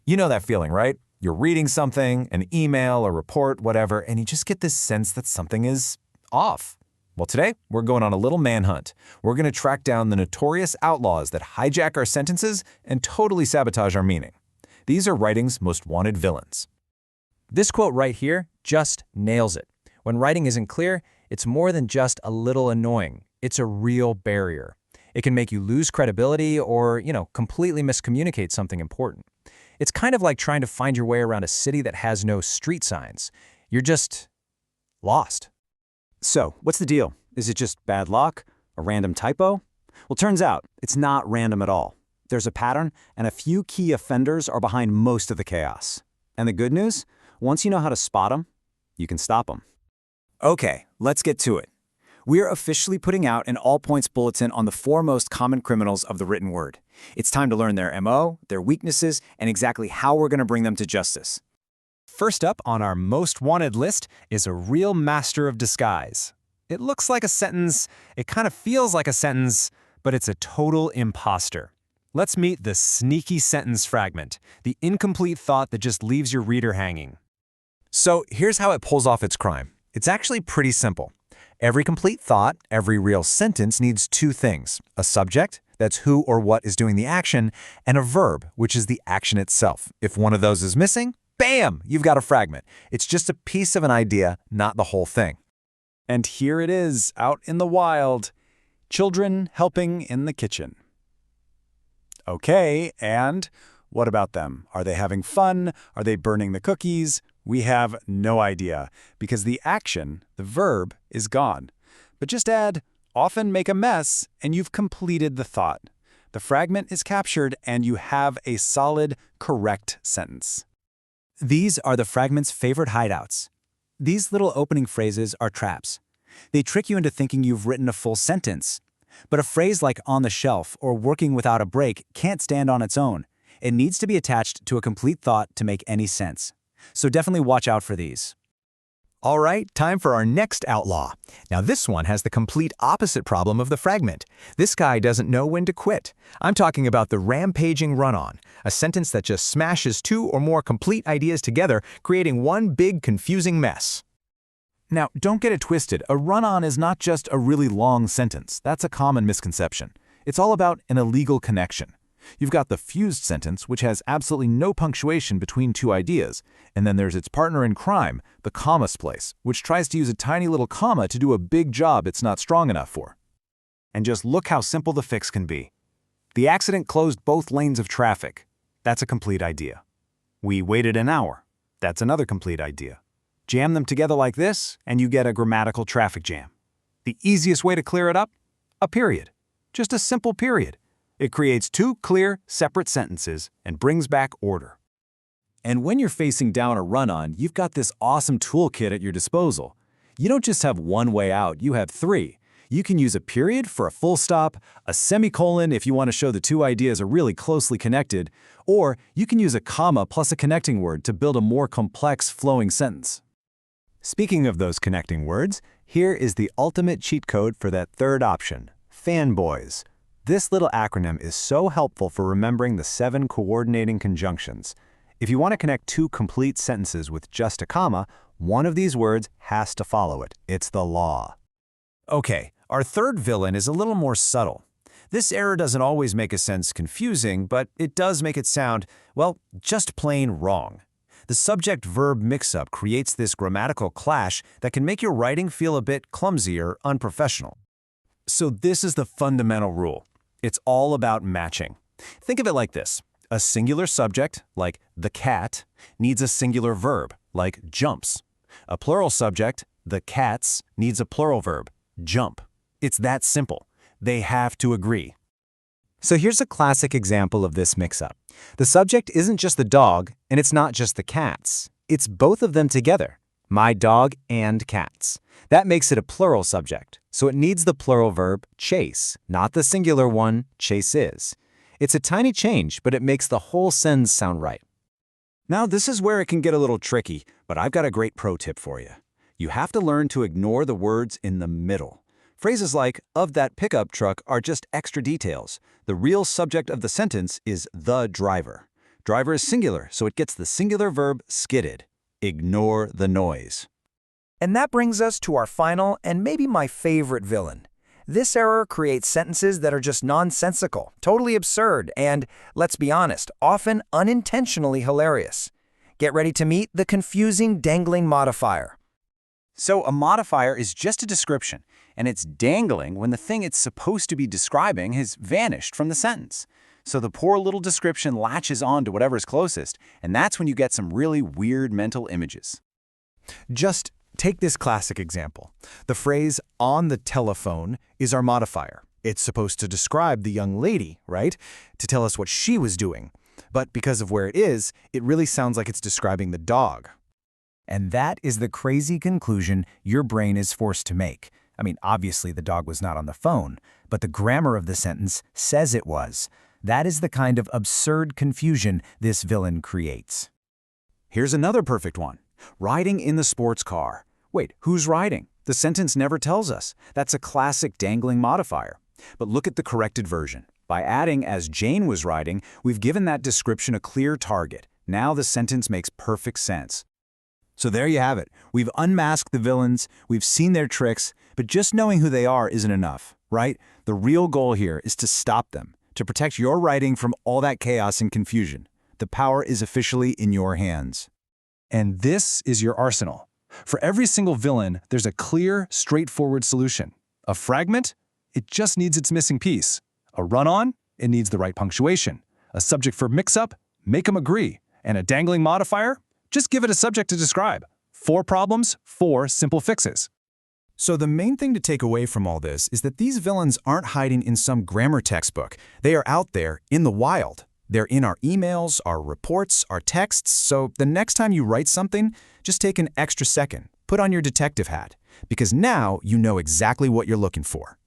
You know that feeling, right? You're reading something, an email, a report, whatever, and you just get this sense that something is off. Well, today, we're going on a little manhunt. We're going to track down the notorious outlaws that hijack our sentences and totally sabotage our meaning. These are writing's most wanted villains. This quote right here just nails it. When writing isn't clear, it's more than just a little annoying. It's a real barrier. It can make you lose credibility or, completely miscommunicate something important. It's kind of like trying to find your way around a city that has no street signs. You're just lost. So, what's the deal? Is it just bad luck? A random typo? Well, turns out it's not random at all. There's a pattern, and a few key offenders are behind most of the chaos. And the good news? Once you know how to spot them, you can stop them. Okay, let's get to it. We're officially putting out an all-points bulletin on the 4 most common criminals of the written word. It's time to learn their MO, their weaknesses, and exactly how we're going to bring them to justice. First up on our most wanted list is a real master of disguise. It looks like a sentence, it kind of feels like a sentence, but it's a total imposter. Let's meet the sneaky sentence fragment, the incomplete thought that just leaves your reader hanging. So here's how it pulls off its crime. It's actually pretty simple. Every complete thought, every real sentence needs 2 things: a subject, that's who or what is doing the action, and a verb, which is the action itself. If one of those is missing, bam, you've got a fragment. It's just a piece of an idea, not the whole thing. And here it is, out in the wild. Children helping in the kitchen. Okay, and what about them? Are they having fun? Are they burning the cookies? We have no idea, because the action, the verb, is gone. But just add, often make a mess, and you've completed the thought. The fragment is captured, and you have a solid, correct sentence. These are the fragment's favorite hideouts. These little opening phrases are traps. They trick you into thinking you've written a full sentence. But a phrase like on the shelf or working without a break can't stand on its own. It needs to be attached to a complete thought to make any sense. So definitely watch out for these. All right, time for our next outlaw. Now this one has the complete opposite problem of the fragment. This guy doesn't know when to quit. I'm talking about the rampaging run-on, a sentence that just smashes 2 or more complete ideas together, creating one big confusing mess. Now, don't get it twisted. A run-on is not just a really long sentence. That's a common misconception. It's all about an illegal connection. You've got the fused sentence, which has absolutely no punctuation between 2 ideas, and then there's its partner in crime, the comma splice, which tries to use a tiny little comma to do a big job it's not strong enough for. And just look how simple the fix can be. The accident closed both lanes of traffic. That's a complete idea. We waited an hour. That's another complete idea. Jam them together like this, and you get a grammatical traffic jam. The easiest way to clear it up? A period. Just a simple period. It creates 2 clear, separate sentences and brings back order. And when you're facing down a run-on, you've got this awesome toolkit at your disposal. You don't just have one way out, you have 3. You can use a period for a full stop, a semicolon if you want to show the 2 ideas are really closely connected, or you can use a comma plus a connecting word to build a more complex, flowing sentence. Speaking of those connecting words, here is the ultimate cheat code for that third option, fanboys. This little acronym is so helpful for remembering the 7 coordinating conjunctions. If you want to connect 2 complete sentences with just a comma, one of these words has to follow it. It's the law. Okay, our third villain is a little more subtle. This error doesn't always make a sentence confusing, but it does make it sound, well, just plain wrong. The subject-verb mix-up creates this grammatical clash that can make your writing feel a bit clumsy or unprofessional. So this is the fundamental rule. It's all about matching. Think of it like this. A singular subject, like the cat, needs a singular verb, like jumps. A plural subject, the cats, needs a plural verb, jump. It's that simple. They have to agree. So here's a classic example of this mix-up. The subject isn't just the dog, and it's not just the cats. It's both of them together. My dog and cats. That makes it a plural subject, so it needs the plural verb chase, not the singular one, chases. It's a tiny change, but it makes the whole sentence sound right. Now this is where it can get a little tricky, but I've got a great pro tip for you. You have to learn to ignore the words in the middle. Phrases like, of that pickup truck are just extra details. The real subject of the sentence is the driver. Driver is singular, so it gets the singular verb skidded. Ignore the noise. And that brings us to our final and maybe my favorite villain. This error creates sentences that are just nonsensical, totally absurd, and, let's be honest, often unintentionally hilarious. Get ready to meet the confusing dangling modifier. So a modifier is just a description, and it's dangling when the thing it's supposed to be describing has vanished from the sentence. So the poor little description latches on to whatever's closest, and that's when you get some really weird mental images. Just take this classic example. The phrase "on the telephone" is our modifier. It's supposed to describe the young lady, right? To tell us what she was doing. But because of where it is, it really sounds like it's describing the dog. And that is the crazy conclusion your brain is forced to make. I mean, obviously the dog was not on the phone, but the grammar of the sentence says it was. That is the kind of absurd confusion this villain creates. Here's another perfect one. Riding in the sports car. Wait, who's riding? The sentence never tells us. That's a classic dangling modifier. But look at the corrected version. By adding "as Jane was riding," we've given that description a clear target. Now the sentence makes perfect sense. So there you have it. We've unmasked the villains, we've seen their tricks, but just knowing who they are isn't enough, right? The real goal here is to stop them, to protect your writing from all that chaos and confusion. The power is officially in your hands. And this is your arsenal. For every single villain, there's a clear, straightforward solution. A fragment? It just needs its missing piece. A run-on? It needs the right punctuation. A subject verb mix-up? Make them agree. And a dangling modifier? Just give it a subject to describe. 4 problems, 4 simple fixes. So the main thing to take away from all this is that these villains aren't hiding in some grammar textbook. They are out there in the wild. They're in our emails, our reports, our texts, so the next time you write something, just take an extra second, put on your detective hat, because now you know exactly what you're looking for.